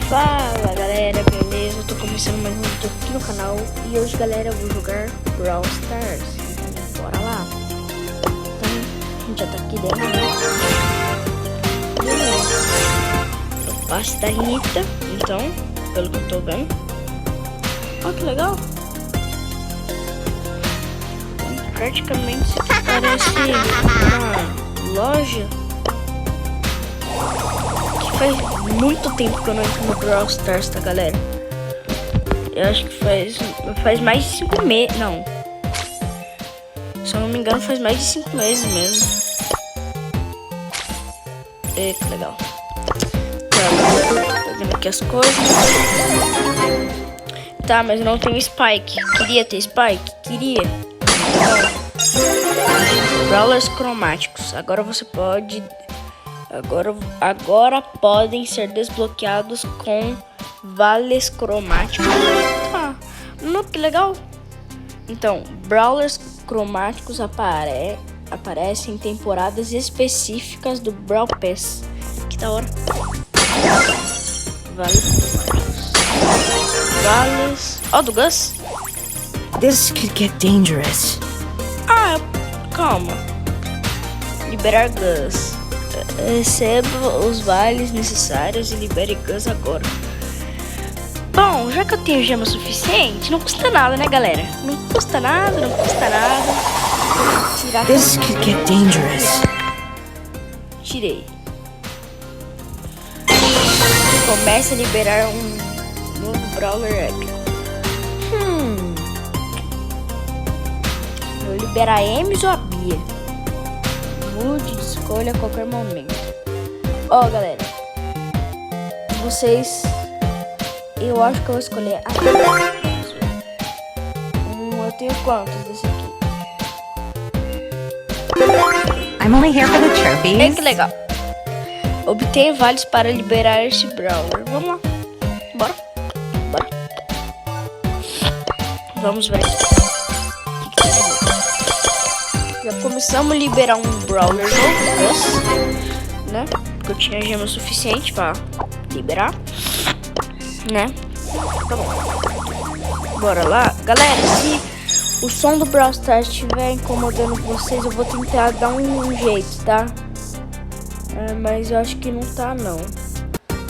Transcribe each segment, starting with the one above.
Fala galera, beleza? Eu tô começando mais um vídeo aqui no canal. E hoje galera, eu vou jogar Brawl Stars. Então bora lá. Então a gente já tá aqui dentro, né? Eu passo da Anitta, então, pelo que eu tô vendo. Olha que legal. Praticamente isso aqui parece uma loja. Faz muito tempo que eu não entro no Brawl Stars, tá galera? Eu acho que faz mais de 5 meses, não. Se eu não me engano faz mais de 5 meses mesmo. Eita, que legal. Tá, pegando aqui as coisas. Tá, mas não tem Spike. Queria ter Spike? Queria. Brawlers cromáticos. Agora você pode... Agora podem ser desbloqueados com vales cromáticos. Ah, não, que legal. Então, Brawlers cromáticos aparecem em temporadas específicas do Brawl Pass. Que da hora. Vales cromáticos. Vales... Ó, do Gus. This could get dangerous. Ah, calma. Liberar Gus. Receba os vales necessários e libere Gus agora. Bom, já que eu tenho gema suficiente, não custa nada, né, galera? Não custa nada, não custa nada. Tirar. This could get dangerous. Tirei. Comece a liberar um novo Brawler épico. Vou liberar a Ems ou a Bia? Mude de escolha a qualquer momento. Ó, galera, vocês, eu acho que eu vou escolher a eu tenho quantos desse aqui? I'm only here for the trophies. É que legal. Obtenha vales para liberar este brawler. Vamos lá. Bora. Bora. Vamos ver. Já começamos a liberar um brawler novo, né? Porque eu tinha gema suficiente pra liberar, né? Tá bom. Bora lá. Galera, se o som do Brawl Stars estiver incomodando vocês, eu vou tentar dar um jeito, tá? Mas eu acho que não tá, não.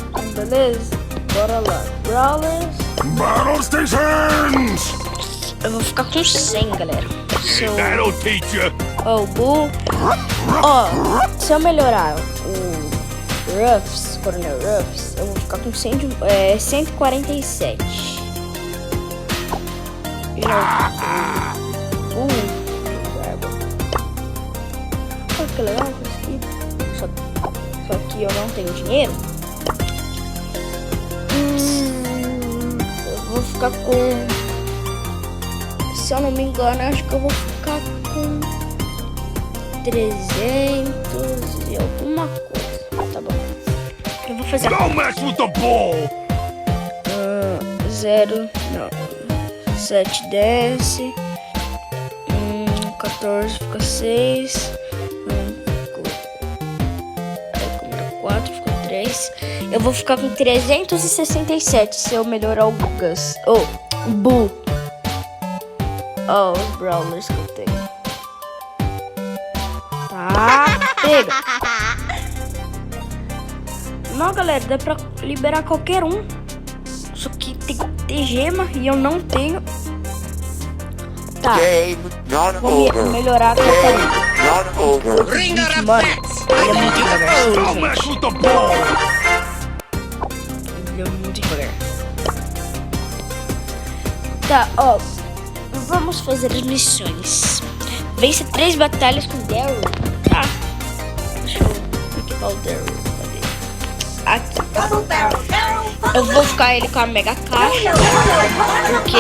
Então, beleza? Bora lá. Brawlers. Battle Stations! Eu vou ficar com 100, galera. That'll teach you. Ó, o Bull. Ó, se eu melhorar o Ruffs, Coronel Ruffs, eu vou ficar com 147. E o Bull. Olha que legal isso aqui. Só que eu não tenho dinheiro. Eu vou ficar com... Se eu não me engano, eu acho que eu vou ficar com 300 e alguma coisa. Tá bom. Eu vou fazer... Don't mess with the ball! 0, não. 7 desce. 14 fica 6. 4 fica 3. Eu vou ficar com 367 se eu melhorar o Gus. Ou o Bull. Ó, os Brawlers que eu tenho. Tá, pega. Não, galera, dá pra liberar qualquer um. Só que tem que ter gema e eu não tenho. Tá, vou melhorar a Catarina. Gente, mano, ele é muito devagar. Don't mess with the ball! Ele é muito devagar. Tá, ó. Vamos fazer as missões. Vence 3 batalhas com Daryl. Tá. Deixa eu equipar o Daryl. Cadê? Aqui. Eu vou ficar ele com a mega caixa. Porque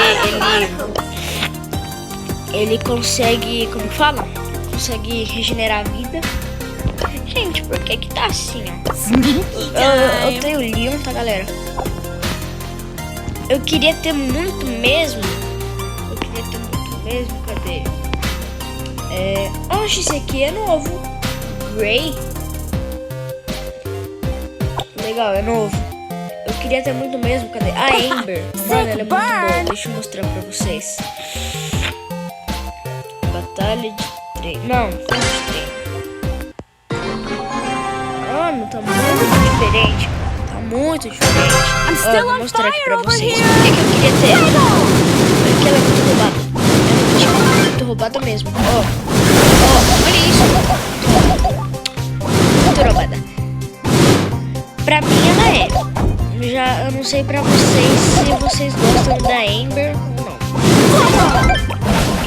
ele consegue. Como fala? Consegue regenerar a vida. Gente, por que que tá assim, ó? Eu tenho o Leon, tá, galera? Eu queria ter muito mesmo. Cadê? Oxe, esse aqui é novo. Gray. Legal, é novo. Eu queria ter muito mesmo. Cadê? A Amber. Mano, ela é muito boa. Deixa eu mostrar pra vocês. Batalha de treino. Não, não de treino. Mano, tá muito diferente. Tá muito diferente. Ó, vou mostrar aqui pra vocês. Por que eu queria ter? Porque ela é muito roubada. É muito roubada mesmo. Ó, olha isso. Muito roubada. Pra mim ela é. Já, eu não sei pra vocês se vocês gostam da Amber ou não.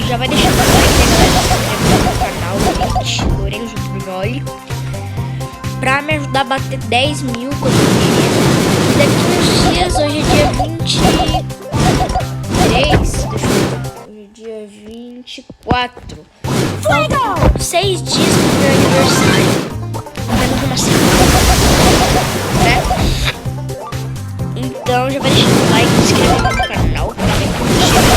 Já vai deixando o like, né, galera? Se inscreva no canal, gente. Lourenço Brigoli. Pra me ajudar a bater 10 mil, que eu tô querendo. Daqui uns dias, hoje é dia 23. Deixa eu ver. Hoje é dia 24. Faltam 6 dias pro meu aniversário. Menos uma semana. Né? Então já vai deixando o like, se inscreva no canal pra ver como chega.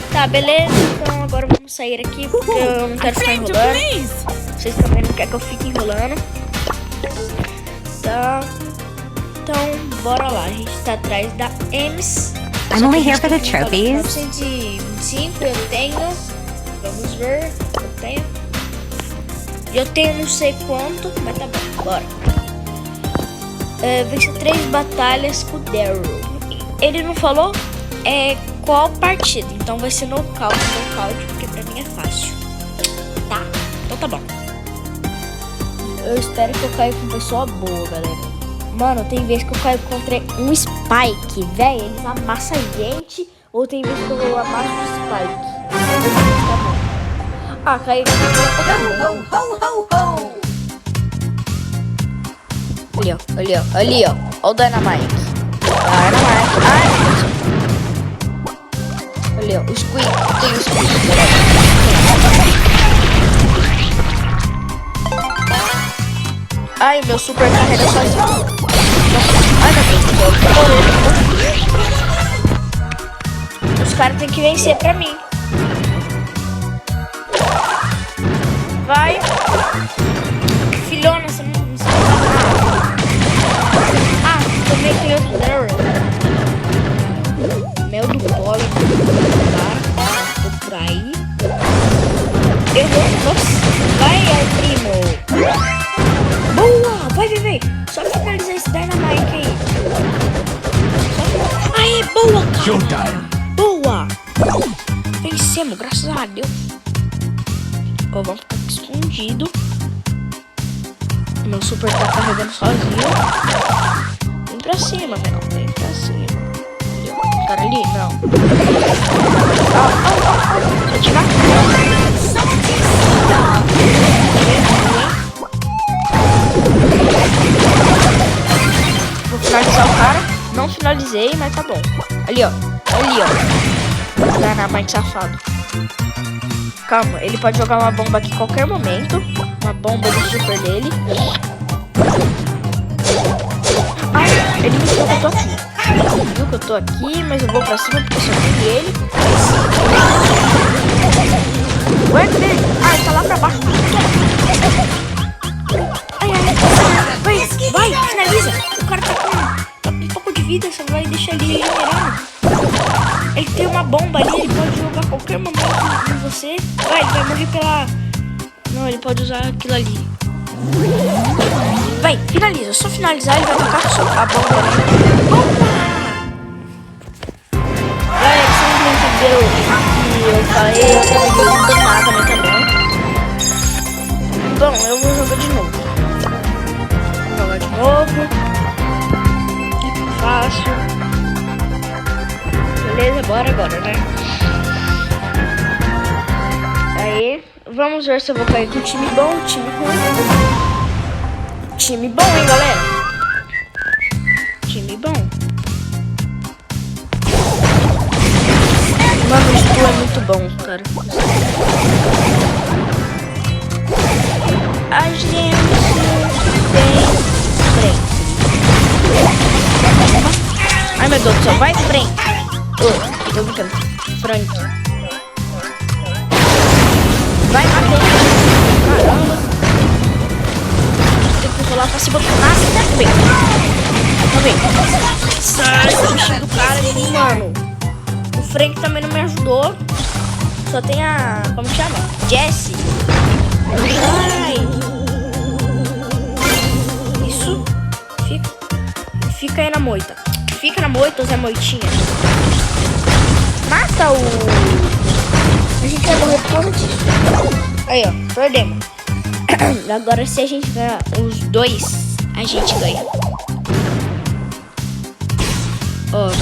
E tá, beleza? Então agora vamos sair aqui porque eu não quero ficar enrolando. Vocês também não querem que eu fique enrolando. Tá. Então, bora lá. A gente tá atrás da Ems. I'm only here for the trophies. 925 eu tenho. Vamos ver. Eu tenho não sei quanto, mas tá bom. Bora. Vai ser 3 batalhas com o Daryl. Ele não falou qual partida. Então vai ser nocaute, porque pra mim é fácil. Tá? Então tá bom. Eu espero que eu caia com pessoa boa, galera. Mano, tem vezes que eu caio contra um Spike, velho. Eles amassam a gente. Ou tem vezes que eu amasso o Spike. Tá bom. Ah, caiu. Ali, ó. Olha o Dynamite. Ali, ó. O Squeak. Tem o Squeak. Ai, meu super carrega sozinho. Ai, meu Deus. Os caras têm que vencer pra mim. Vai. Filhona, você não sabe nada. Ah, também tem outro Daryl. Mel do pólen. Tô por aí. Eu vou. Vai, primo. Boa! Vai. Só finalizar esse Dynamite aí. Aê, boa, cara. Showtime. Boa. Vencemos, graças a Deus. Ó, vamos ficar aqui escondido. Meu super tá carregando sozinho. Vem pra cima, velho. Vem pra cima. O cara ali? Não. Deixa eu atirar. Vou finalizar o cara. Não finalizei, mas tá bom. Ali, ó. Dynamite safado. Calma, ele pode jogar uma bomba aqui a qualquer momento. Uma bomba do super dele. Ai, ele me viu que eu tô aqui. Ele viu que eu tô aqui, mas eu vou pra cima porque eu só vi ele. Ué, cadê ele? Ah, ele tá lá pra baixo. Ai. Vai, finaliza. O cara tá com um pouco de vida, você vai deixar ele regenerando. Ele tem uma bomba ali, ele pode jogar a qualquer momento em você. Vai, ele vai morrer pela... Não, ele pode usar aquilo ali. Vai, finaliza. Só finalizar, ele vai tocar a bomba ali. Bomba! Galera, você não entendeu que eu falei, eu não entendeu nada, mas tá bom. Bom, eu vou jogar de novo. Fácil. Beleza, bora agora, né? Aí, vamos ver se eu vou cair com time bom, time ruim. Time bom, hein, galera? Time bom. Mano, o Stu é muito bom, cara. A gente tem frente. Ai, meu Deus do céu, vai frente. Tô brincando. Frank. Vai, matei. Caramba. Tem que rolar pra cima do massa, né? Vamos ver. Sai, o bichinho do cara ali, mano. O Frank também não me ajudou. Só tem a... como chama? Jessie. Ai. Isso. Fica aí na moita. Fica na moita, Zé Moitinha. Mata o... A gente vai morrer por disso. Aí, ó. Perdemos. Agora, se a gente ganhar os dois, a gente ganha. Ó, vou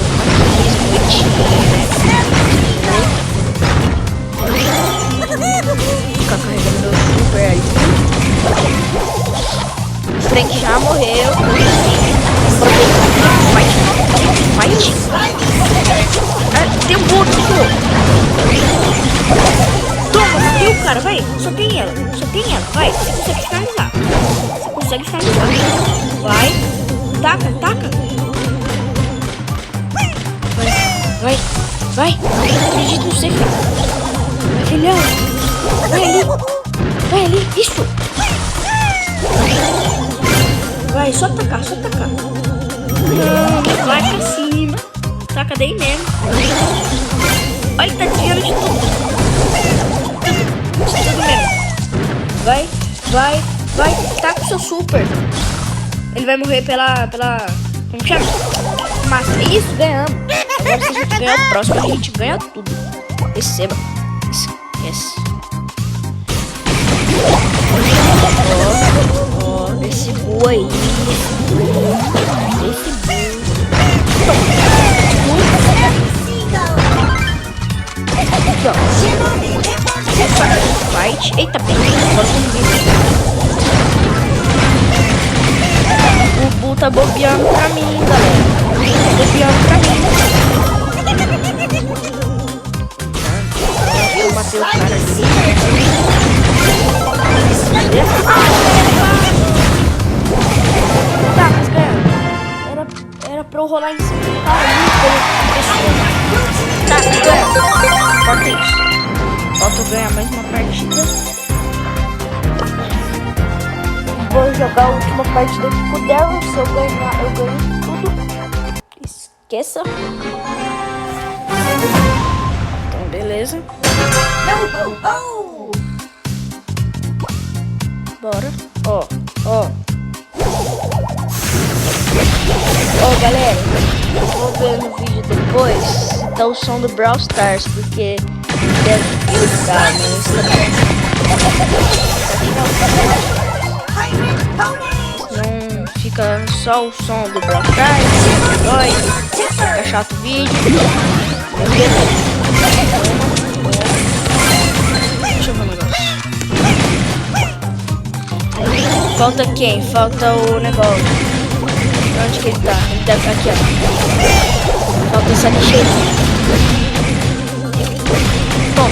ficar carregando meu super ali. O Frank já morreu. Fight. Ah, tem um boto. Toma, matei o cara, vai. Só tem ela, vai. Você consegue finalizar. Vai. Taca. Vai. Acredito no você, filho. Vai, filhão. Vai ali. Isso. Vai, só tacar. Não, vai pra cima. Taca daí mesmo. Olha, ele tá desviando de tudo. Tudo mesmo. Vai. Taca o seu super. Ele vai morrer pela... Como chama? Mas isso, ganhamos. Agora se a gente ganhar o próximo, a gente ganha tudo. Receba. Esquece. Ó, esse bull aí. Aqui, ó. Fight. Eita, bem. Agora vamos ver. O bull tá bobeando pra mim, galera. Eu matei o cara aqui. Tá, mas ganhamos. Era pra eu rolar em cima do cara ali. Tá, ganhamos. Falta isso. Falta eu ganhar mais uma partida. Vou jogar a última partida aqui com o Daryl. Se eu ganhar, eu ganho tudo. Esqueça. Então, beleza. Bora. Ó, galera. Eu vou ver no vídeo depois. Tá o som do Brawl Stars, porque deve ficar no Instagram. Não fica só o som do Brawl Stars. Fica chato o vídeo. Deixa eu ver um negócio. Falta quem? Falta o negócio. Onde que ele tá? Ele deve estar aqui, ó. Falta essa lixeirinha. Bom.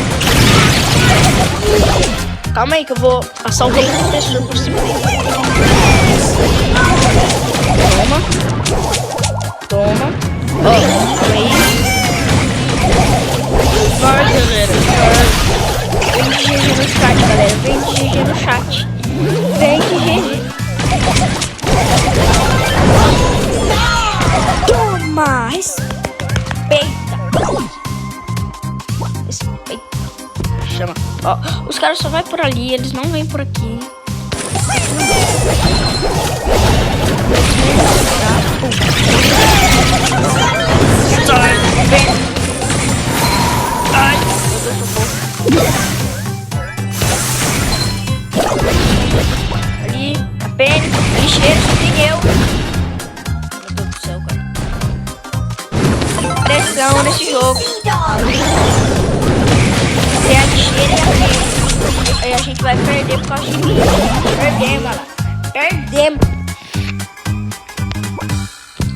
Calma aí que eu vou passar o veículo compressor por cima dele. Toma. Ó, calma aí. Bora, galera. Vem de GG no chat, galera. Vem de GG no chat. Vem de GG. Toma! Respeita! Chama. Ó, os caras só vai por ali, eles não vêm por aqui. Sai, vem! Ai, meu Deus, socorro. Ali, a pele, a lixeira, só tem eu. Meu Deus do céu, cara. Pressão nesse jogo. Tem a lixeira e a pele. Aí a gente vai perder por causa de mim. Perdemos, galera. Perdemos.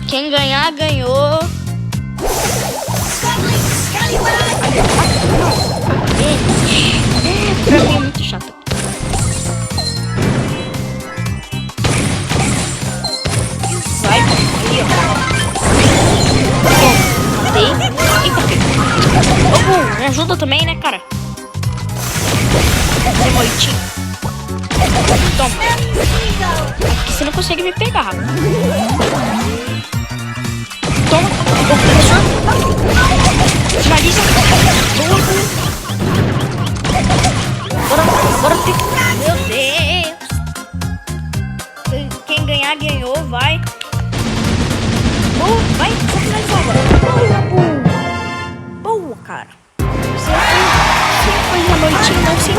Quem ganhar, ganhou. Pra mim é muito chato. Vai, ali, ó. Matei. Eita, pega. Ô, me ajuda também, né, cara? Zemoitinho. Toma. Aqui você não consegue me pegar. Toma. Começou. Finaliza. Bora. Meu Deus. Quem ganhar, ganhou. Vai. Vai. Só finalizar agora. Boa, cara. Você foi uma noitinha, não se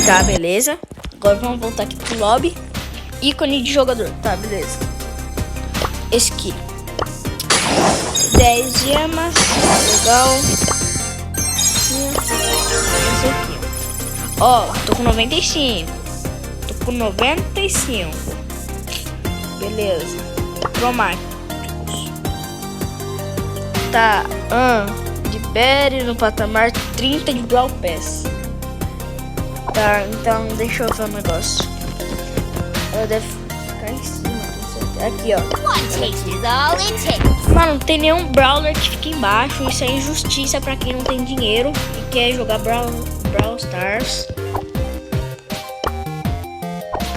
Tá, beleza. Agora vamos voltar aqui pro lobby. Ícone de jogador. Tá, beleza. Esse aqui. 10 gemas. Legal. Esse aqui. Ó, tô com 95. Tô com 95. Beleza. Cromáticos. Tá. Libere no patamar 30 de Brawl Pass. Tá, então deixa eu ver um negócio. Ela deve ficar em cima. Aqui, ó. Mano, não tem nenhum Brawler que fique embaixo. Isso é injustiça pra quem não tem dinheiro e quer jogar Brawl Stars.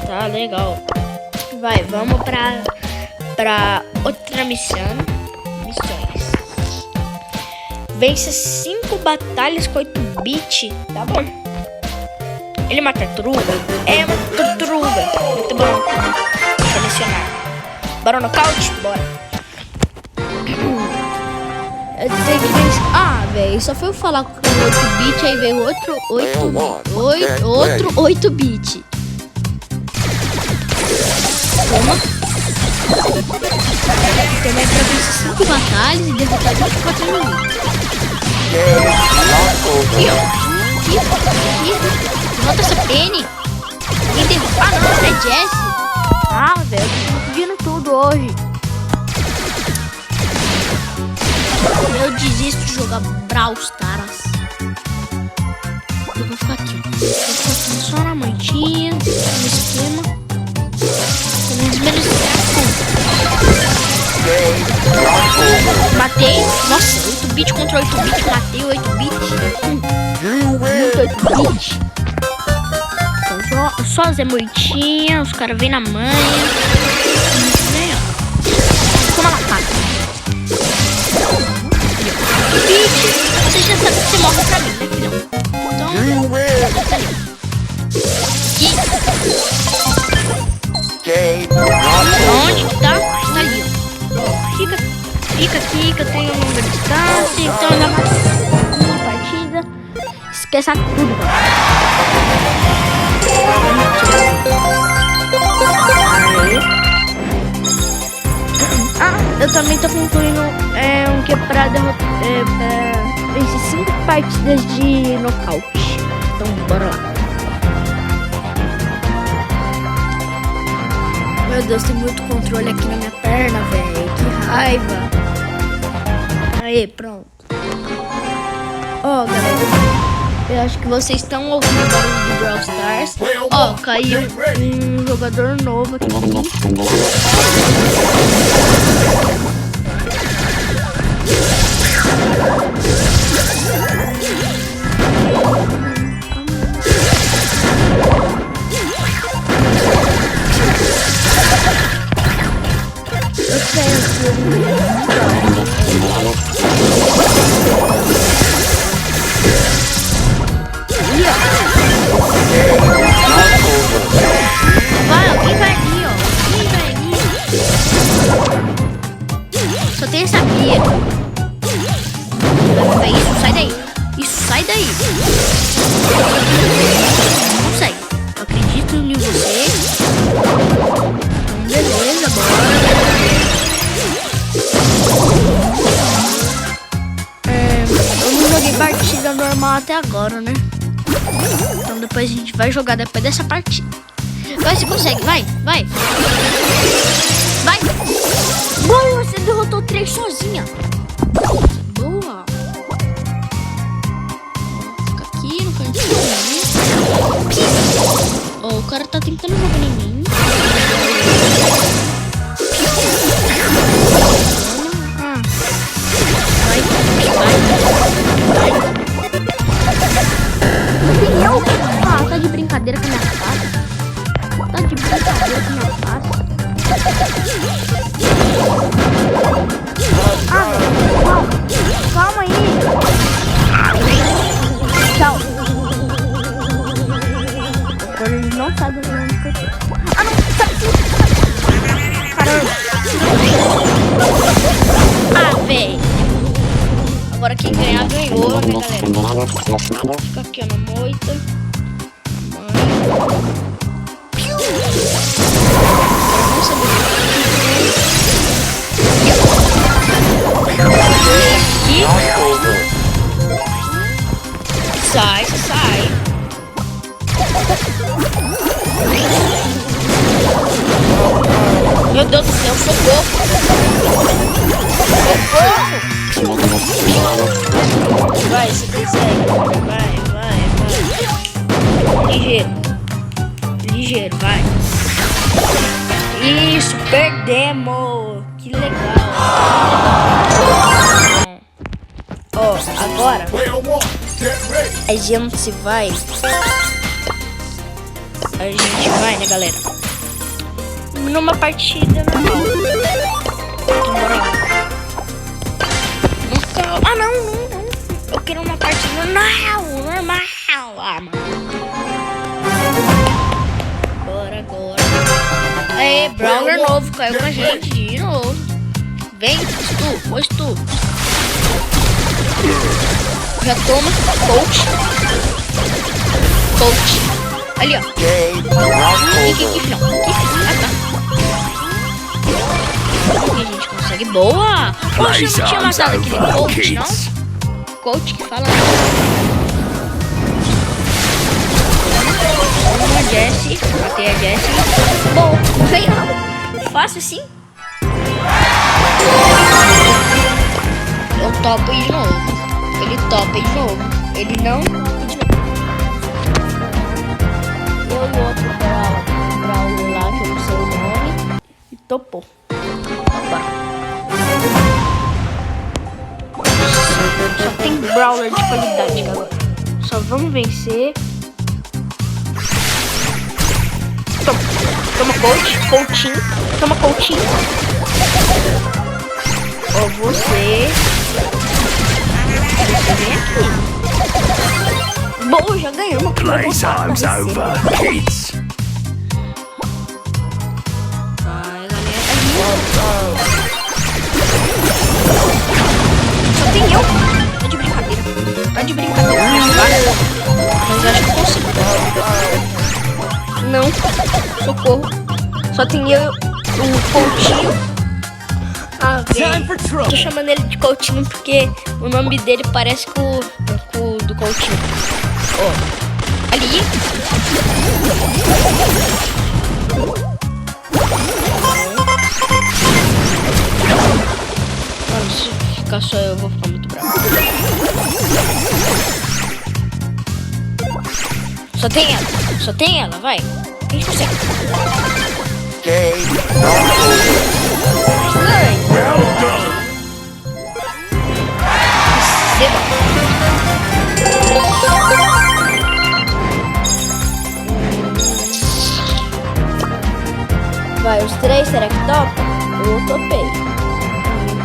Tá, legal. Vai, vamos pra outra missão. Missões. Vence 5 batalhas com 8-bit. Tá bom. Ele mata truva? É, mata truva. Muito bom. Selecionar. Bora no nocaute? Bora. Eu tenho que vencer. Ah, velho, só foi eu falar com 8-bit, aí veio outro 8-bit. Toma. Também pra vencer 5 batalhas e derrotar 24 minutos. Aqui, ó. Aqui. Derrota essa Penny. Quem derrota? Ah, não, é Jessie. Ah, velho, tô pedindo tudo hoje. Eu desisto de jogar Brawl Stars. Eu vou ficar aqui. Vou ficar aqui só na mantinha, no esquema. Matei. Nossa, 8-bit contra 8-bit. Matei 8-bit. Muito 8-bit. Só Zé Moitinha. Os caras vêm na manha. Toma na faca. Bit, você já sabe que você morre pra mim, né, filhão? Então, tá ali. Onde que tá? Tá ali, ó. Fica aqui que eu tenho longa distância. Então já matei a partida. Esqueça tudo, cara. Ah, eu também tô concluindo um que é pra derrotar. Vencer 5 partidas de nocaute. Então bora lá. Meu Deus, tem muito controle aqui na minha perna, velho. Que raiva. Aí, pronto. Ó, galera. Eu acho que vocês estão ouvindo o barulho do Brawl Stars. Ó, caiu um jogador novo aqui. Vai, alguém vai ali, ó. Alguém vai ali. Só tem essa pia. Isso, sai daí. Isso, sai daí. Não sai. Eu acredito em você. Beleza, bora. Eu não joguei partida normal até agora, né? Então depois a gente vai jogar depois dessa partida. Vai, você consegue, vai. Vai! Boa, você derrotou 3 sozinha. Boa! Fica aqui no cantinho. Ó, o cara tá tentando jogar em mim. Vai. ganhou, né, galera? Fica aqui, ó, na moita. Vamos saber aqui. Sai, sai. Meu Deus do céu, socorro. Socorro. Vai, você consegue. Vai. Ligeiro, vai. Isso, perdemos. Que legal. Ó, agora a gente vai. Né, galera? Numa partida normal. Ah, não. Eu quero uma partida normal. Ah, mano. Agora. Aê, Brawler novo caiu com a gente de novo. Vem, tu. Já toma, coach. Ali, ó. Aqui, filhão. Ah, tá. Aqui a gente consegue. Boa! Poxa, eu não tinha matado aquele coach, não? Coach que fala. Matei a Jessie. Bom, ganhou. Fácil assim. Eu topo de novo. Ele topa de novo. Ele não topa de novo. Eu e o outro Brawler lá, que eu não sei o nome. E topou. Opa. Só tem Brawler de qualidade agora. Só vamos vencer. Toma coachinho. Toma coachinho. Ó, você vem aqui. Boa, já ganhamos. Playtime's over, kids. Vai, galera. Só tem eu. Tá de brincadeira. Mas acho que eu consigo. Não. Socorro. Só tem eu, o Coutinho. Ah, velho. Tô chamando ele de Coutinho porque o nome dele parece com o do Coutinho. Ó. Ali. Mano, se ficar só eu vou ficar muito bravo. Só tem ela, vai. A gente consegue. Well done. Vai, os três, será que topa? Eu topei.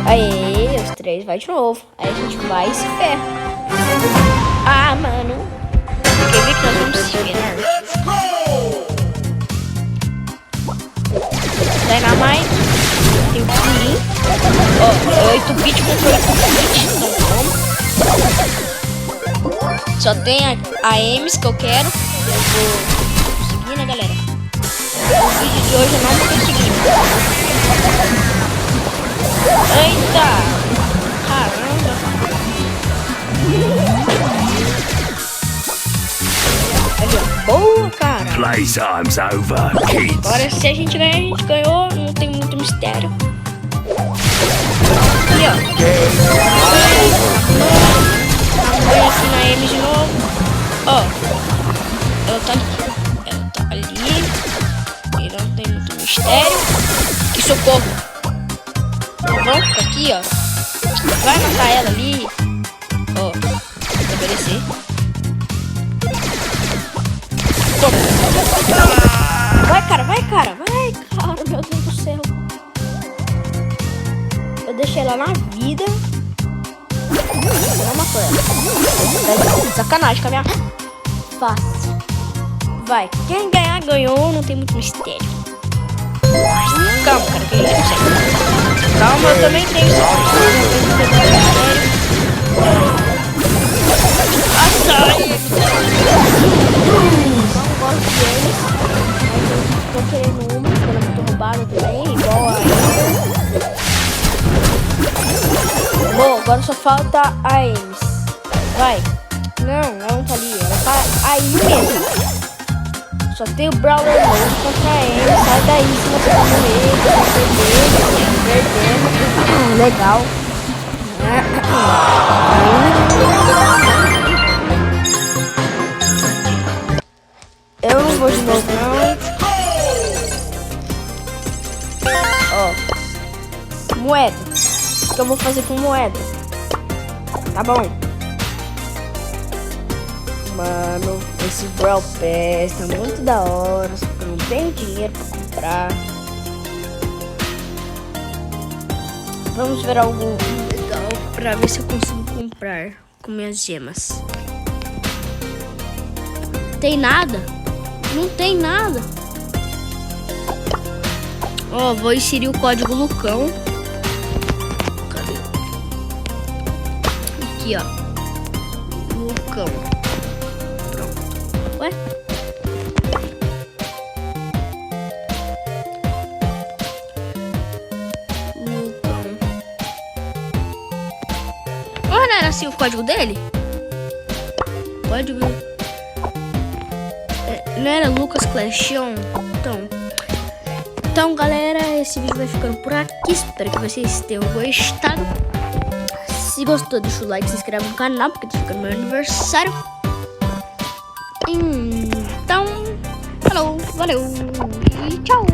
Aê, os três vai de novo. Aí a gente vai e se ferra. Ah, mano. Quer ver que nós vamos se ferrar? Dynamite. Tem o pulinho. Ó, 8-bit contra 8-bit. Então como? Só tem a Ames que eu quero. Eu vou conseguir, né, galera? O vídeo de hoje eu não vou conseguir. Eita! Caramba! Olha, boa, cara! Playtime's over, kids. Agora se a gente ganhar, a gente ganhou. Não tem muito mistério. Aqui, ó. Vamos aqui na M de novo. Ó. Ela tá ali. E não tem muito mistério. Que socorro. Vamos ficar aqui, ó. Vai matar ela ali. Ó. Estabelecer. Toma. Vai, cara. Meu Deus do céu. Eu deixei ela na vida. Não matou ela. Sacanagem com a minha... Fácil. Vai. Quem ganhar, ganhou. Não tem muito mistério. Calma, cara, que a gente consegue. Calma, eu também tenho mistério. falta a Ames. Vai. Não, ela não tá ali. Ela tá aí mesmo. Só tem o Brawler novo contra a Ames. Sai daí se você tá morrendo. Perdendo. Legal. Eu não vou de novo, não. Ó. Moeda. O que eu vou fazer com moeda? Tá bom. Mano, esse Brawl Pass tá muito da hora. Só que eu não tenho dinheiro pra comprar. Vamos ver algo legal pra ver se eu consigo comprar com minhas gemas. Tem nada? Não tem nada. Ó, vou inserir o código Lucão. Cadê? Aqui, ó. Lucão. Pronto. Ué? Lucão. Oh, não era assim o código dele? Código... Não era Lucas Clashon? Então, galera, esse vídeo vai ficando por aqui. Espero que vocês tenham gostado. Se gostou, deixa o like, se inscreve no canal, porque tá ficando meu aniversário. Então, falou, valeu e tchau!